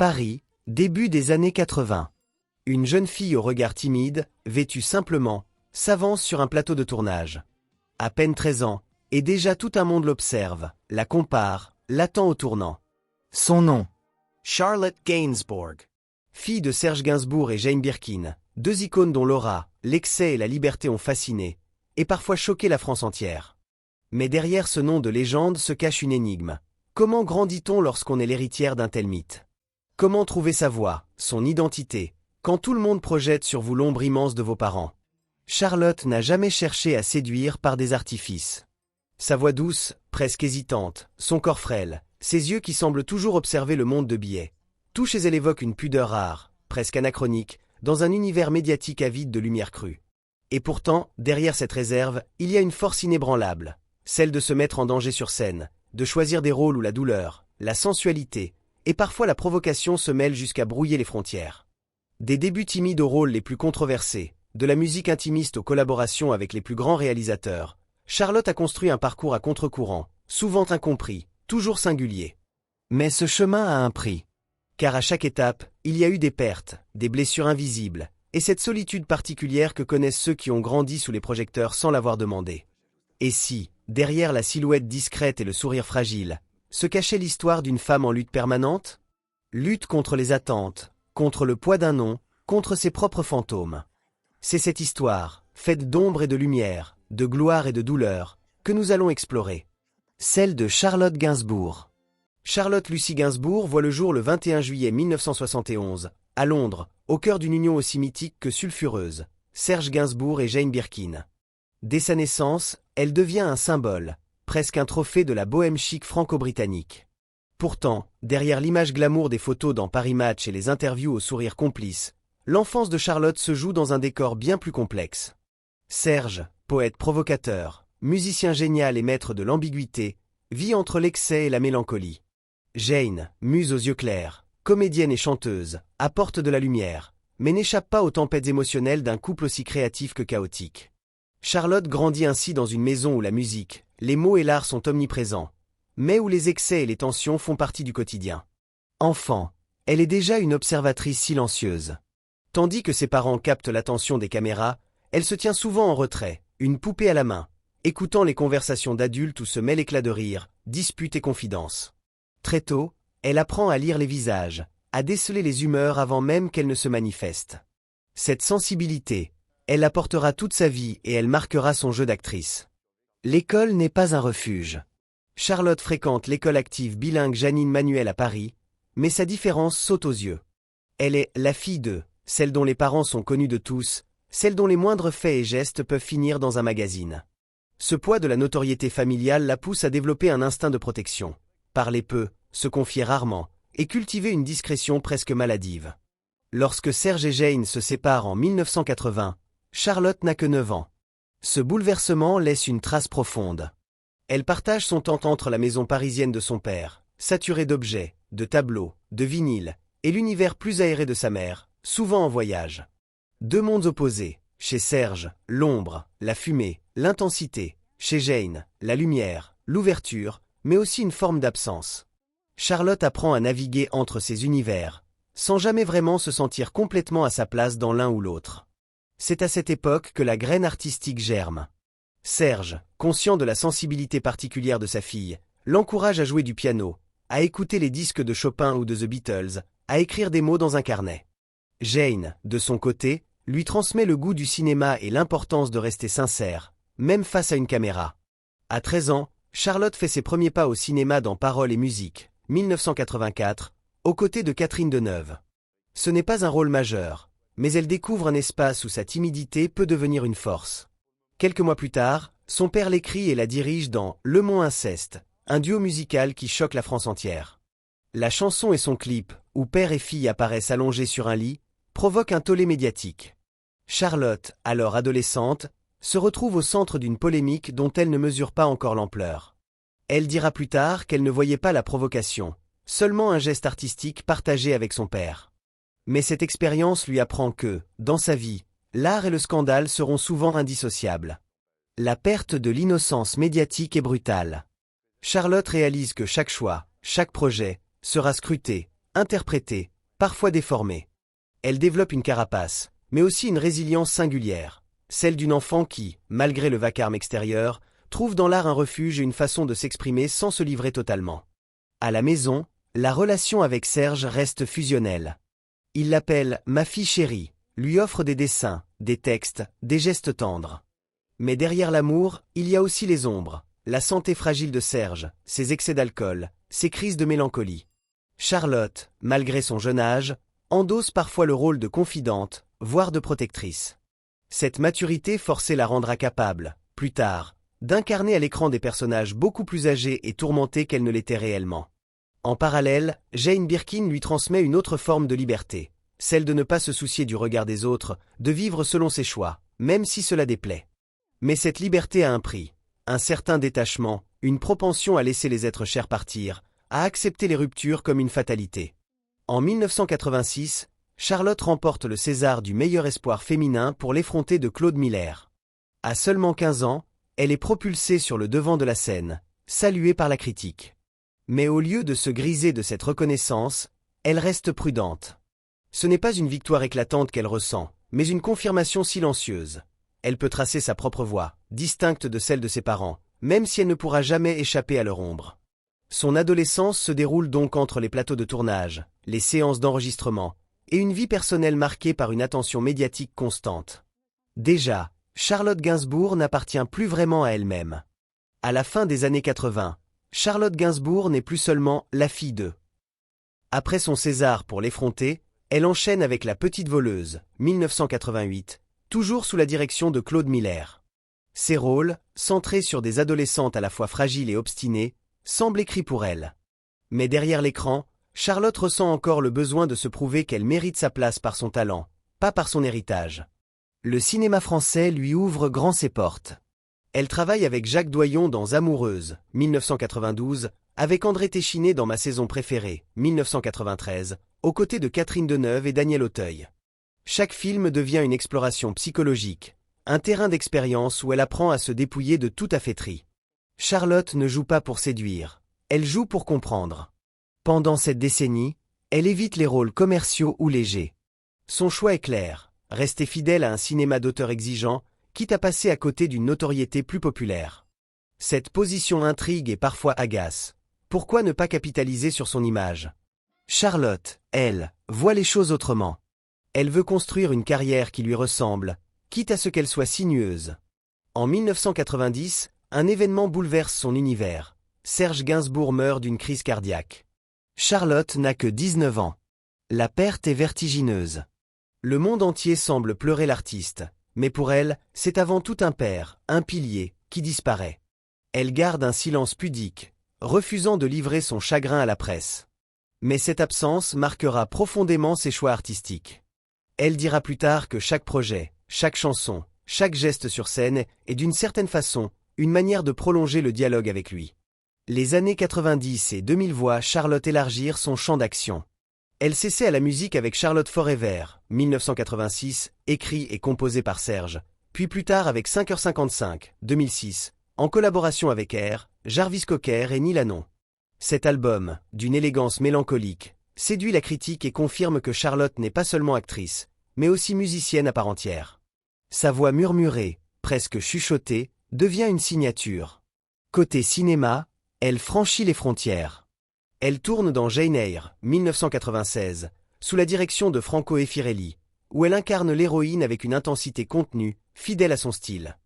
Paris, début des années 80. Une jeune fille au regard timide, vêtue simplement, s'avance sur un plateau de tournage. À peine 13 ans, et déjà tout un monde l'observe, la compare, l'attend au tournant. Son nom, Charlotte Gainsbourg. Fille de Serge Gainsbourg et Jane Birkin, deux icônes dont l'aura, l'excès et la liberté ont fasciné, et parfois choqué la France entière. Mais derrière ce nom de légende se cache une énigme. Comment grandit-on lorsqu'on est l'héritière d'un tel mythe? Comment trouver sa voix, son identité, quand tout le monde projette sur vous l'ombre immense de vos parents? Charlotte n'a jamais cherché à séduire par des artifices. Sa voix douce, presque hésitante, son corps frêle, ses yeux qui semblent toujours observer le monde de biais. Tout chez elle évoque une pudeur rare, presque anachronique, dans un univers médiatique avide de lumière crue. Et pourtant, derrière cette réserve, il y a une force inébranlable, celle de se mettre en danger sur scène, de choisir des rôles où la douleur, la sensualité, et parfois la provocation se mêlent jusqu'à brouiller les frontières. Des débuts timides aux rôles les plus controversés, de la musique intimiste aux collaborations avec les plus grands réalisateurs, Charlotte a construit un parcours à contre-courant, souvent incompris, toujours singulier. Mais ce chemin a un prix. Car à chaque étape, il y a eu des pertes, des blessures invisibles, et cette solitude particulière que connaissent ceux qui ont grandi sous les projecteurs sans l'avoir demandé. Et si, derrière la silhouette discrète et le sourire fragile, se cachait l'histoire d'une femme en lutte permanente? Lutte contre les attentes, contre le poids d'un nom, contre ses propres fantômes. C'est cette histoire, faite d'ombre et de lumière, de gloire et de douleur, que nous allons explorer. Celle de Charlotte Gainsbourg. Charlotte Lucy Gainsbourg voit le jour le 21 juillet 1971, à Londres, au cœur d'une union aussi mythique que sulfureuse, Serge Gainsbourg et Jane Birkin. Dès sa naissance, elle devient un symbole, presque un trophée de la bohème chic franco-britannique. Pourtant, derrière l'image glamour des photos dans Paris Match et les interviews au sourire complice, l'enfance de Charlotte se joue dans un décor bien plus complexe. Serge, poète provocateur, musicien génial et maître de l'ambiguïté, vit entre l'excès et la mélancolie. Jane, muse aux yeux clairs, comédienne et chanteuse, apporte de la lumière, mais n'échappe pas aux tempêtes émotionnelles d'un couple aussi créatif que chaotique. Charlotte grandit ainsi dans une maison où la musique, les mots et l'art sont omniprésents, mais où les excès et les tensions font partie du quotidien. Enfant, elle est déjà une observatrice silencieuse. Tandis que ses parents captent l'attention des caméras, elle se tient souvent en retrait, une poupée à la main, écoutant les conversations d'adultes où se mêlent éclats de rire, disputes et confidences. Très tôt, elle apprend à lire les visages, à déceler les humeurs avant même qu'elles ne se manifestent. Cette sensibilité, elle la portera toute sa vie et elle marquera son jeu d'actrice. L'école n'est pas un refuge. Charlotte fréquente l'école active bilingue Janine Manuel à Paris, mais sa différence saute aux yeux. Elle est la fille de, celle dont les parents sont connus de tous, celle dont les moindres faits et gestes peuvent finir dans un magazine. Ce poids de la notoriété familiale la pousse à développer un instinct de protection, parler peu, se confier rarement, et cultiver une discrétion presque maladive. Lorsque Serge et Jane se séparent en 1980, Charlotte n'a que 9 ans. Ce bouleversement laisse une trace profonde. Elle partage son temps entre la maison parisienne de son père, saturée d'objets, de tableaux, de vinyles, et l'univers plus aéré de sa mère, souvent en voyage. Deux mondes opposés, chez Serge, l'ombre, la fumée, l'intensité, chez Jane, la lumière, l'ouverture, mais aussi une forme d'absence. Charlotte apprend à naviguer entre ces univers, sans jamais vraiment se sentir complètement à sa place dans l'un ou l'autre. C'est à cette époque que la graine artistique germe. Serge, conscient de la sensibilité particulière de sa fille, l'encourage à jouer du piano, à écouter les disques de Chopin ou de The Beatles, à écrire des mots dans un carnet. Jane, de son côté, lui transmet le goût du cinéma et l'importance de rester sincère, même face à une caméra. À 13 ans, Charlotte fait ses premiers pas au cinéma dans Paroles et musique, 1984, aux côtés de Catherine Deneuve. Ce n'est pas un rôle majeur, mais elle découvre un espace où sa timidité peut devenir une force. Quelques mois plus tard, son père l'écrit et la dirige dans Le Mont Inceste, un duo musical qui choque la France entière. La chanson et son clip, où père et fille apparaissent allongés sur un lit, provoquent un tollé médiatique. Charlotte, alors adolescente, se retrouve au centre d'une polémique dont elle ne mesure pas encore l'ampleur. Elle dira plus tard qu'elle ne voyait pas la provocation, seulement un geste artistique partagé avec son père. Mais cette expérience lui apprend que, dans sa vie, l'art et le scandale seront souvent indissociables. La perte de l'innocence médiatique est brutale. Charlotte réalise que chaque choix, chaque projet, sera scruté, interprétée, parfois déformée. Elle développe une carapace, mais aussi une résilience singulière, celle d'une enfant qui, malgré le vacarme extérieur, trouve dans l'art un refuge et une façon de s'exprimer sans se livrer totalement. À la maison, la relation avec Serge reste fusionnelle. Il l'appelle « ma fille chérie », lui offre des dessins, des textes, des gestes tendres. Mais derrière l'amour, il y a aussi les ombres, la santé fragile de Serge, ses excès d'alcool, ses crises de mélancolie. Charlotte, malgré son jeune âge, endosse parfois le rôle de confidente, voire de protectrice. Cette maturité forçait la rendra capable, plus tard, d'incarner à l'écran des personnages beaucoup plus âgés et tourmentés qu'elle ne l'était réellement. En parallèle, Jane Birkin lui transmet une autre forme de liberté, celle de ne pas se soucier du regard des autres, de vivre selon ses choix, même si cela déplaît. Mais cette liberté a un prix, un certain détachement, une propension à laisser les êtres chers partir, à accepter les ruptures comme une fatalité. En 1986, Charlotte remporte le César du meilleur espoir féminin pour l'effronter de Claude Miller. À seulement 15 ans, elle est propulsée sur le devant de la scène, saluée par la critique. Mais au lieu de se griser de cette reconnaissance, elle reste prudente. Ce n'est pas une victoire éclatante qu'elle ressent, mais une confirmation silencieuse. Elle peut tracer sa propre voie, distincte de celle de ses parents, même si elle ne pourra jamais échapper à leur ombre. Son adolescence se déroule donc entre les plateaux de tournage, les séances d'enregistrement, et une vie personnelle marquée par une attention médiatique constante. Déjà, Charlotte Gainsbourg n'appartient plus vraiment à elle-même. À la fin des années 80, Charlotte Gainsbourg n'est plus seulement la fille de. Après son César pour l'effronter, elle enchaîne avec La Petite Voleuse, 1988, toujours sous la direction de Claude Miller. Ses rôles, centrés sur des adolescentes à la fois fragiles et obstinées, semblent écrits pour elle. Mais derrière l'écran, Charlotte ressent encore le besoin de se prouver qu'elle mérite sa place par son talent, pas par son héritage. Le cinéma français lui ouvre grand ses portes. Elle travaille avec Jacques Doyon dans Amoureuse, 1992, avec André Téchiné dans Ma saison préférée, 1993, aux côtés de Catherine Deneuve et Daniel Auteuil. Chaque film devient une exploration psychologique, un terrain d'expérience où elle apprend à se dépouiller de toute affaîtrie. Charlotte ne joue pas pour séduire, elle joue pour comprendre. Pendant cette décennie, elle évite les rôles commerciaux ou légers. Son choix est clair, rester fidèle à un cinéma d'auteur exigeant, quitte à passer à côté d'une notoriété plus populaire. Cette position intrigue et parfois agace. Pourquoi ne pas capitaliser sur son image? Charlotte, elle, voit les choses autrement. Elle veut construire une carrière qui lui ressemble, quitte à ce qu'elle soit sinueuse. En 1990, un événement bouleverse son univers. Serge Gainsbourg meurt d'une crise cardiaque. Charlotte n'a que 19 ans. La perte est vertigineuse. Le monde entier semble pleurer l'artiste, mais pour elle, c'est avant tout un père, un pilier, qui disparaît. Elle garde un silence pudique, refusant de livrer son chagrin à la presse. Mais cette absence marquera profondément ses choix artistiques. Elle dira plus tard que chaque projet, chaque chanson, chaque geste sur scène est d'une certaine façon une manière de prolonger le dialogue avec lui. Les années 90 et 2000 voient Charlotte élargir son champ d'action. Elle s'essaie à la musique avec Charlotte Forever, 1986, écrit et composé par Serge, puis plus tard avec 5h55, 2006, en collaboration avec R, Jarvis Cocker et Neil Hannon. Cet album, d'une élégance mélancolique, séduit la critique et confirme que Charlotte n'est pas seulement actrice, mais aussi musicienne à part entière. Sa voix murmurée, presque chuchotée, devient une signature. Côté cinéma, elle franchit les frontières. Elle tourne dans Jane Eyre, 1996, sous la direction de Franco Effirelli, où elle incarne l'héroïne avec une intensité contenue, fidèle à son style.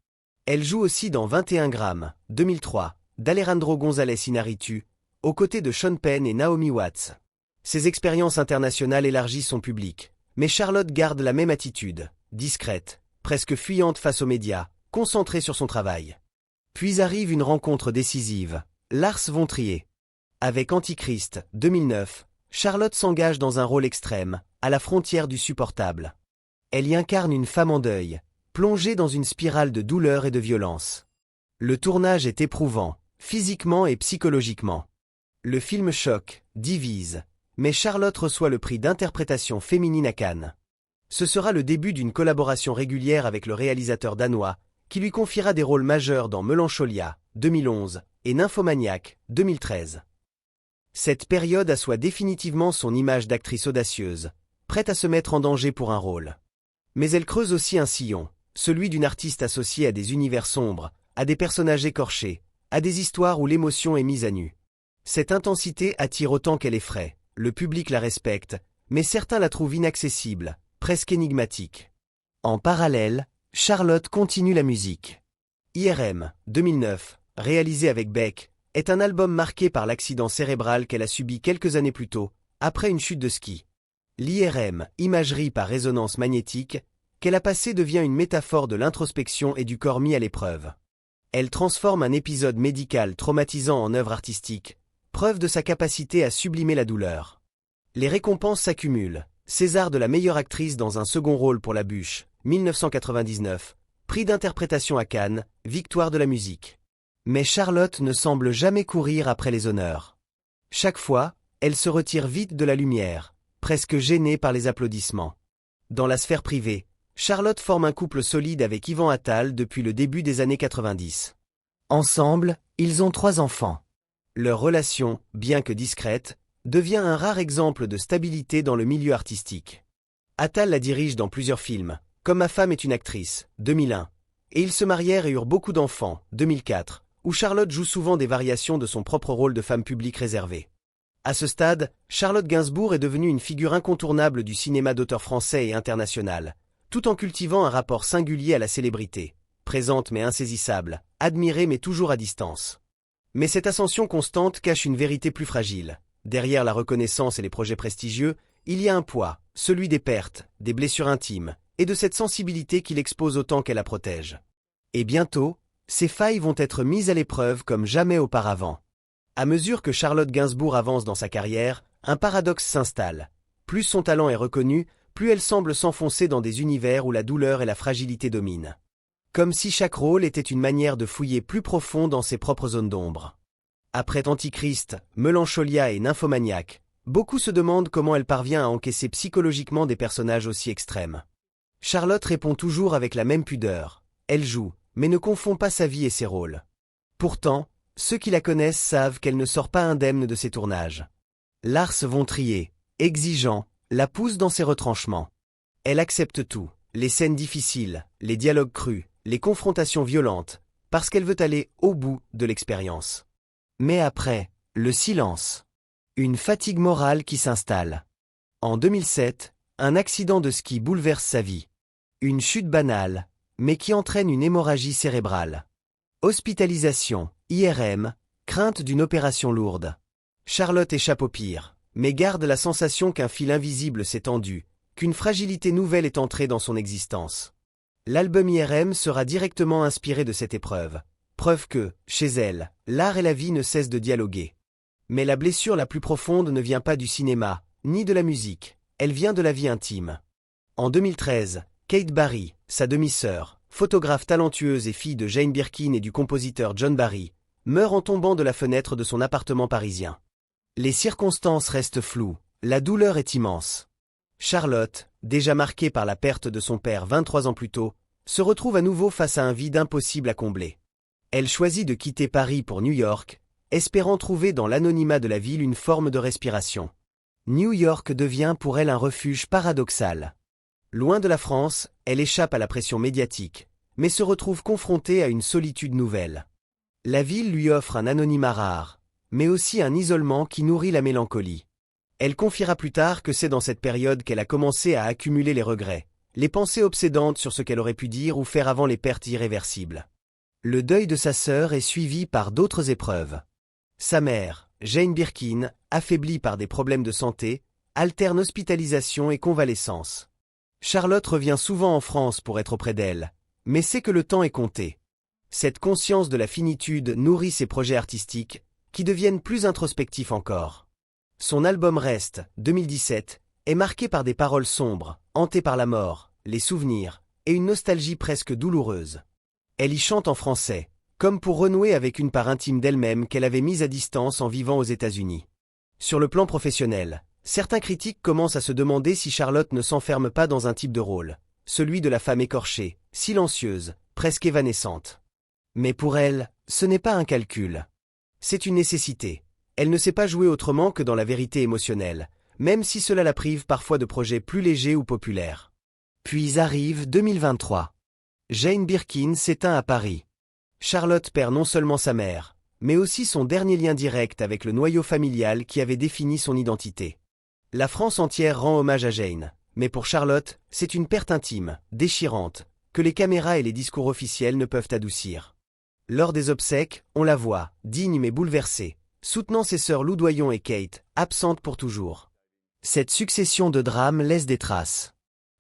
Elle joue aussi dans 21 grammes, 2003, d'Alejandro González Iñárritu, aux côtés de Sean Penn et Naomi Watts. Ses expériences internationales élargissent son public, mais Charlotte garde la même attitude, discrète, presque fuyante face aux médias, concentrée sur son travail. Puis arrive une rencontre décisive, Lars von Trier. Avec Antichrist, 2009, Charlotte s'engage dans un rôle extrême, à la frontière du supportable. Elle y incarne une femme en deuil, plongée dans une spirale de douleur et de violence. Le tournage est éprouvant, physiquement et psychologiquement. Le film choque, divise, mais Charlotte reçoit le prix d'interprétation féminine à Cannes. Ce sera le début d'une collaboration régulière avec le réalisateur danois, qui lui confiera des rôles majeurs dans Melancholia, 2011, et Nymphomaniac, 2013. Cette période assoit définitivement son image d'actrice audacieuse, prête à se mettre en danger pour un rôle. Mais elle creuse aussi un sillon, celui d'une artiste associée à des univers sombres, à des personnages écorchés, à des histoires où l'émotion est mise à nu. Cette intensité attire autant qu'elle effraie, le public la respecte, mais certains la trouvent inaccessible, presque énigmatique. En parallèle, Charlotte continue la musique. IRM, 2009, réalisé avec Beck, est un album marqué par l'accident cérébral qu'elle a subi quelques années plus tôt, après une chute de ski. L'IRM, imagerie par résonance magnétique, qu'elle a passée devient une métaphore de l'introspection et du corps mis à l'épreuve. Elle transforme un épisode médical traumatisant en œuvre artistique, preuve de sa capacité à sublimer la douleur. Les récompenses s'accumulent. César de la meilleure actrice dans un second rôle pour La Bûche, 1999, prix d'interprétation à Cannes, victoire de la musique. Mais Charlotte ne semble jamais courir après les honneurs. Chaque fois, elle se retire vite de la lumière, presque gênée par les applaudissements. Dans la sphère privée, Charlotte forme un couple solide avec Yvan Attal depuis le début des années 90. Ensemble, ils ont 3 enfants. Leur relation, bien que discrète, devient un rare exemple de stabilité dans le milieu artistique. Attal la dirige dans plusieurs films, comme Ma femme est une actrice, 2001, et ils se marièrent et eurent beaucoup d'enfants, 2004, où Charlotte joue souvent des variations de son propre rôle de femme publique réservée. À ce stade, Charlotte Gainsbourg est devenue une figure incontournable du cinéma d'auteur français et international, tout en cultivant un rapport singulier à la célébrité, présente mais insaisissable, admirée mais toujours à distance. Mais cette ascension constante cache une vérité plus fragile. Derrière la reconnaissance et les projets prestigieux, il y a un poids, celui des pertes, des blessures intimes, et de cette sensibilité qui l'expose autant qu'elle la protège. Et bientôt, ces failles vont être mises à l'épreuve comme jamais auparavant. À mesure que Charlotte Gainsbourg avance dans sa carrière, un paradoxe s'installe. Plus son talent est reconnu, plus elle semble s'enfoncer dans des univers où la douleur et la fragilité dominent. Comme si chaque rôle était une manière de fouiller plus profond dans ses propres zones d'ombre. Après Antichrist, Melancholia et Nymphomaniac, beaucoup se demandent comment elle parvient à encaisser psychologiquement des personnages aussi extrêmes. Charlotte répond toujours avec la même pudeur. Elle joue, mais ne confond pas sa vie et ses rôles. Pourtant, ceux qui la connaissent savent qu'elle ne sort pas indemne de ses tournages. Lars von Trier, exigeant, la pousse dans ses retranchements. Elle accepte tout, les scènes difficiles, les dialogues crus, les confrontations violentes, parce qu'elle veut aller au bout de l'expérience. Mais après, le silence. Une fatigue morale qui s'installe. En 2007, un accident de ski bouleverse sa vie. Une chute banale, mais qui entraîne une hémorragie cérébrale. Hospitalisation, IRM, crainte d'une opération lourde. Charlotte échappe au pire, mais garde la sensation qu'un fil invisible s'est tendu, qu'une fragilité nouvelle est entrée dans son existence. L'album IRM sera directement inspiré de cette épreuve. Preuve que, chez elle, l'art et la vie ne cessent de dialoguer. Mais la blessure la plus profonde ne vient pas du cinéma, ni de la musique, elle vient de la vie intime. En 2013, Kate Barry, sa demi-sœur, photographe talentueuse et fille de Jane Birkin et du compositeur John Barry, meurt en tombant de la fenêtre de son appartement parisien. Les circonstances restent floues, la douleur est immense. Charlotte, déjà marquée par la perte de son père 23 ans plus tôt, se retrouve à nouveau face à un vide impossible à combler. Elle choisit de quitter Paris pour New York, espérant trouver dans l'anonymat de la ville une forme de respiration. New York devient pour elle un refuge paradoxal. Loin de la France, elle échappe à la pression médiatique, mais se retrouve confrontée à une solitude nouvelle. La ville lui offre un anonymat rare, mais aussi un isolement qui nourrit la mélancolie. Elle confiera plus tard que c'est dans cette période qu'elle a commencé à accumuler les regrets, les pensées obsédantes sur ce qu'elle aurait pu dire ou faire avant les pertes irréversibles. Le deuil de sa sœur est suivi par d'autres épreuves. Sa mère, Jane Birkin, affaiblie par des problèmes de santé, alterne hospitalisation et convalescence. Charlotte revient souvent en France pour être auprès d'elle, mais sait que le temps est compté. Cette conscience de la finitude nourrit ses projets artistiques, qui deviennent plus introspectifs encore. Son album Reste, 2017, est marqué par des paroles sombres, hantées par la mort, les souvenirs, et une nostalgie presque douloureuse. Elle y chante en français, comme pour renouer avec une part intime d'elle-même qu'elle avait mise à distance en vivant aux États-Unis. Sur le plan professionnel, certains critiques commencent à se demander si Charlotte ne s'enferme pas dans un type de rôle, celui de la femme écorchée, silencieuse, presque évanescente. Mais pour elle, ce n'est pas un calcul. C'est une nécessité. Elle ne sait pas jouer autrement que dans la vérité émotionnelle, même si cela la prive parfois de projets plus légers ou populaires. Puis arrive 2023. Jane Birkin s'éteint à Paris. Charlotte perd non seulement sa mère, mais aussi son dernier lien direct avec le noyau familial qui avait défini son identité. La France entière rend hommage à Jane, mais pour Charlotte, c'est une perte intime, déchirante, que les caméras et les discours officiels ne peuvent adoucir. Lors des obsèques, on la voit, digne mais bouleversée, soutenant ses sœurs Loudoyon et Kate, absentes pour toujours. Cette succession de drames laisse des traces.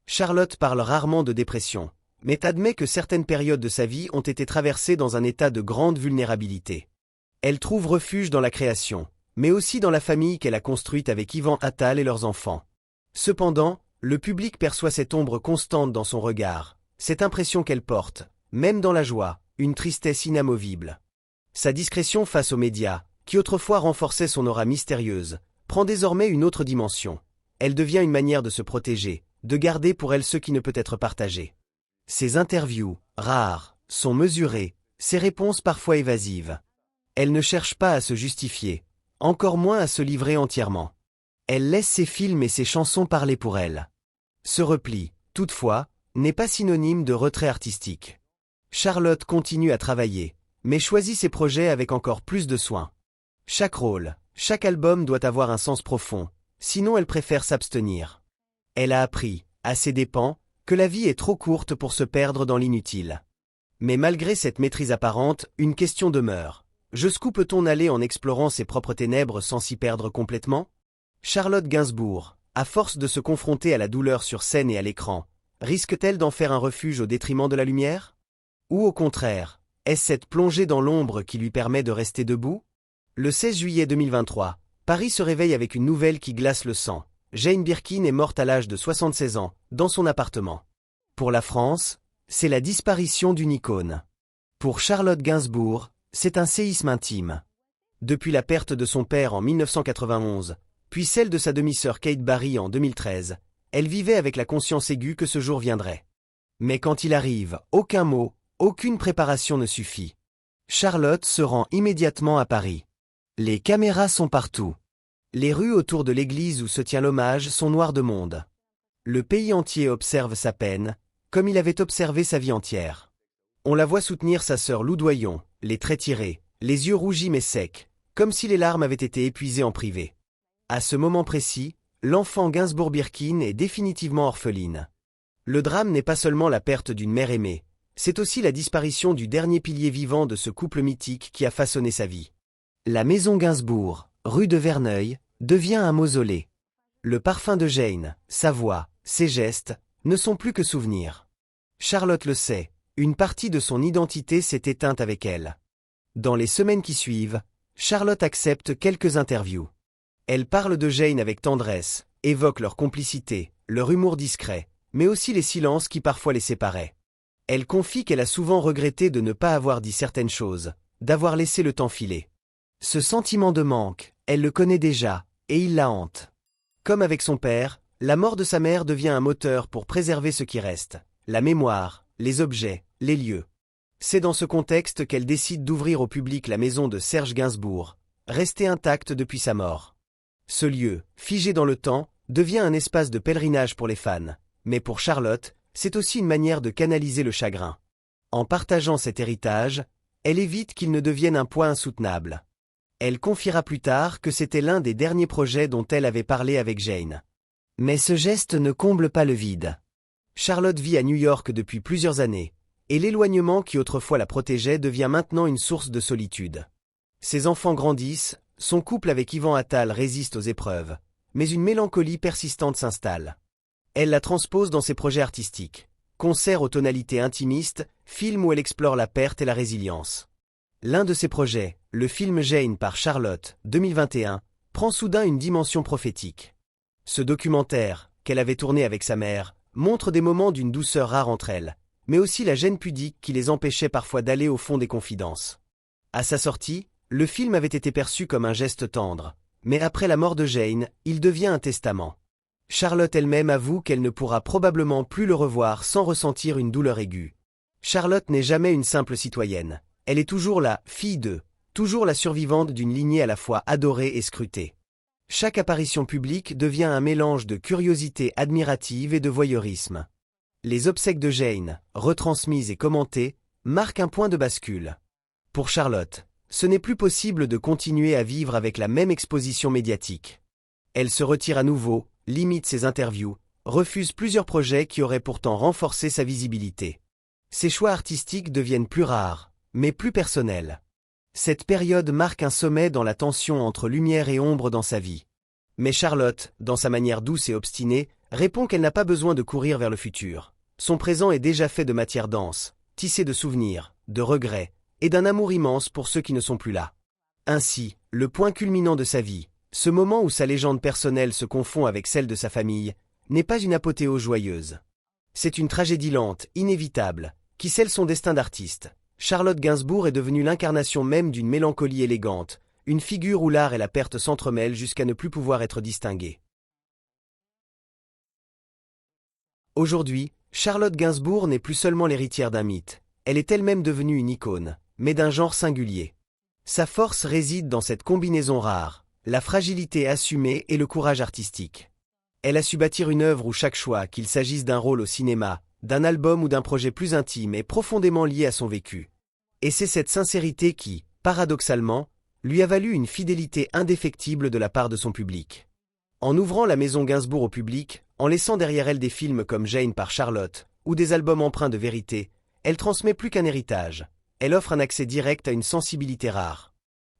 Charlotte parle rarement de dépression, mais admet que certaines périodes de sa vie ont été traversées dans un état de grande vulnérabilité. Elle trouve refuge dans la création, mais aussi dans la famille qu'elle a construite avec Yvan Attal et leurs enfants. Cependant, le public perçoit cette ombre constante dans son regard, cette impression qu'elle porte, même dans la joie, une tristesse inamovible. Sa discrétion face aux médias, qui autrefois renforçait son aura mystérieuse, prend désormais une autre dimension. Elle devient une manière de se protéger, de garder pour elle ce qui ne peut être partagé. Ses interviews, rares, sont mesurées, ses réponses parfois évasives. Elle ne cherche pas à se justifier, encore moins à se livrer entièrement. Elle laisse ses films et ses chansons parler pour elle. Ce repli, toutefois, n'est pas synonyme de retrait artistique. Charlotte continue à travailler, mais choisit ses projets avec encore plus de soin. Chaque rôle, chaque album doit avoir un sens profond, sinon elle préfère s'abstenir. Elle a appris, à ses dépens, que la vie est trop courte pour se perdre dans l'inutile. Mais malgré cette maîtrise apparente, une question demeure. Jusqu'où peut-on aller en explorant ses propres ténèbres sans s'y perdre complètement ? Charlotte Gainsbourg, à force de se confronter à la douleur sur scène et à l'écran, risque-t-elle d'en faire un refuge au détriment de la lumière ? Ou au contraire, est-ce cette plongée dans l'ombre qui lui permet de rester debout ? Le 16 juillet 2023, Paris se réveille avec une nouvelle qui glace le sang. Jane Birkin est morte à l'âge de 76 ans, dans son appartement. Pour la France, c'est la disparition d'une icône. Pour Charlotte Gainsbourg, c'est un séisme intime. Depuis la perte de son père en 1991, puis celle de sa demi-sœur Kate Barry en 2013, elle vivait avec la conscience aiguë que ce jour viendrait. Mais quand il arrive, aucun mot, aucune préparation ne suffit. Charlotte se rend immédiatement à Paris. Les caméras sont partout. Les rues autour de l'église où se tient l'hommage sont noires de monde. Le pays entier observe sa peine, comme il avait observé sa vie entière. On la voit soutenir sa sœur Loudoyon, les traits tirés, les yeux rougis mais secs, comme si les larmes avaient été épuisées en privé. À ce moment précis, l'enfant Gainsbourg-Birkin est définitivement orpheline. Le drame n'est pas seulement la perte d'une mère aimée, c'est aussi la disparition du dernier pilier vivant de ce couple mythique qui a façonné sa vie. La maison Gainsbourg, rue de Verneuil, devient un mausolée. Le parfum de Jane, sa voix, ses gestes, ne sont plus que souvenirs. Charlotte le sait, une partie de son identité s'est éteinte avec elle. Dans les semaines qui suivent, Charlotte accepte quelques interviews. Elle parle de Jane avec tendresse, évoque leur complicité, leur humour discret, mais aussi les silences qui parfois les séparaient. Elle confie qu'elle a souvent regretté de ne pas avoir dit certaines choses, d'avoir laissé le temps filer. Ce sentiment de manque, elle le connaît déjà, et il la hante. Comme avec son père, la mort de sa mère devient un moteur pour préserver ce qui reste, la mémoire, les objets, les lieux. C'est dans ce contexte qu'elle décide d'ouvrir au public la maison de Serge Gainsbourg, restée intacte depuis sa mort. Ce lieu, figé dans le temps, devient un espace de pèlerinage pour les fans, mais pour Charlotte, c'est aussi une manière de canaliser le chagrin. En partageant cet héritage, elle évite qu'il ne devienne un poids insoutenable. Elle confiera plus tard que c'était l'un des derniers projets dont elle avait parlé avec Jane. Mais ce geste ne comble pas le vide. Charlotte vit à New York depuis plusieurs années, et l'éloignement qui autrefois la protégeait devient maintenant une source de solitude. Ses enfants grandissent, son couple avec Yvan Attal résiste aux épreuves, mais une mélancolie persistante s'installe. Elle la transpose dans ses projets artistiques, concerts aux tonalités intimistes, films où elle explore la perte et la résilience. L'un de ses projets, le film Jane par Charlotte, 2021, prend soudain une dimension prophétique. Ce documentaire, qu'elle avait tourné avec sa mère, montre des moments d'une douceur rare entre elles, mais aussi la gêne pudique qui les empêchait parfois d'aller au fond des confidences. À sa sortie, le film avait été perçu comme un geste tendre, mais après la mort de Jane, il devient un testament. Charlotte elle-même avoue qu'elle ne pourra probablement plus le revoir sans ressentir une douleur aiguë. Charlotte n'est jamais une simple citoyenne. Elle est toujours la « fille de », toujours la survivante d'une lignée à la fois adorée et scrutée. Chaque apparition publique devient un mélange de curiosité admirative et de voyeurisme. Les obsèques de Jane, retransmises et commentées, marquent un point de bascule. Pour Charlotte, ce n'est plus possible de continuer à vivre avec la même exposition médiatique. Elle se retire à nouveau, limite ses interviews, refuse plusieurs projets qui auraient pourtant renforcé sa visibilité. Ses choix artistiques deviennent plus rares, mais plus personnels. Cette période marque un sommet dans la tension entre lumière et ombre dans sa vie. Mais Charlotte, dans sa manière douce et obstinée, répond qu'elle n'a pas besoin de courir vers le futur. Son présent est déjà fait de matière dense, tissé de souvenirs, de regrets, et d'un amour immense pour ceux qui ne sont plus là. Ainsi, le point culminant de sa vie, ce moment où sa légende personnelle se confond avec celle de sa famille, n'est pas une apothéose joyeuse. C'est une tragédie lente, inévitable, qui scelle son destin d'artiste. Charlotte Gainsbourg est devenue l'incarnation même d'une mélancolie élégante, une figure où l'art et la perte s'entremêlent jusqu'à ne plus pouvoir être distingués. Aujourd'hui, Charlotte Gainsbourg n'est plus seulement l'héritière d'un mythe, elle est elle-même devenue une icône, mais d'un genre singulier. Sa force réside dans cette combinaison rare, la fragilité assumée et le courage artistique. Elle a su bâtir une œuvre où chaque choix, qu'il s'agisse d'un rôle au cinéma, d'un album ou d'un projet plus intime, est profondément lié à son vécu. Et c'est cette sincérité qui, paradoxalement, lui a valu une fidélité indéfectible de la part de son public. En ouvrant la maison Gainsbourg au public, en laissant derrière elle des films comme Jane par Charlotte, ou des albums empreints de vérité, elle transmet plus qu'un héritage, elle offre un accès direct à une sensibilité rare.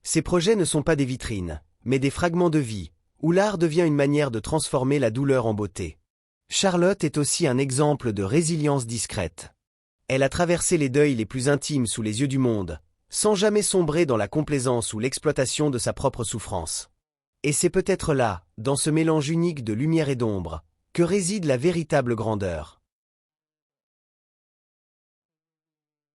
Ses projets ne sont pas des vitrines, mais des fragments de vie, où l'art devient une manière de transformer la douleur en beauté. Charlotte est aussi un exemple de résilience discrète. Elle a traversé les deuils les plus intimes sous les yeux du monde, sans jamais sombrer dans la complaisance ou l'exploitation de sa propre souffrance. Et c'est peut-être là, dans ce mélange unique de lumière et d'ombre, que réside la véritable grandeur.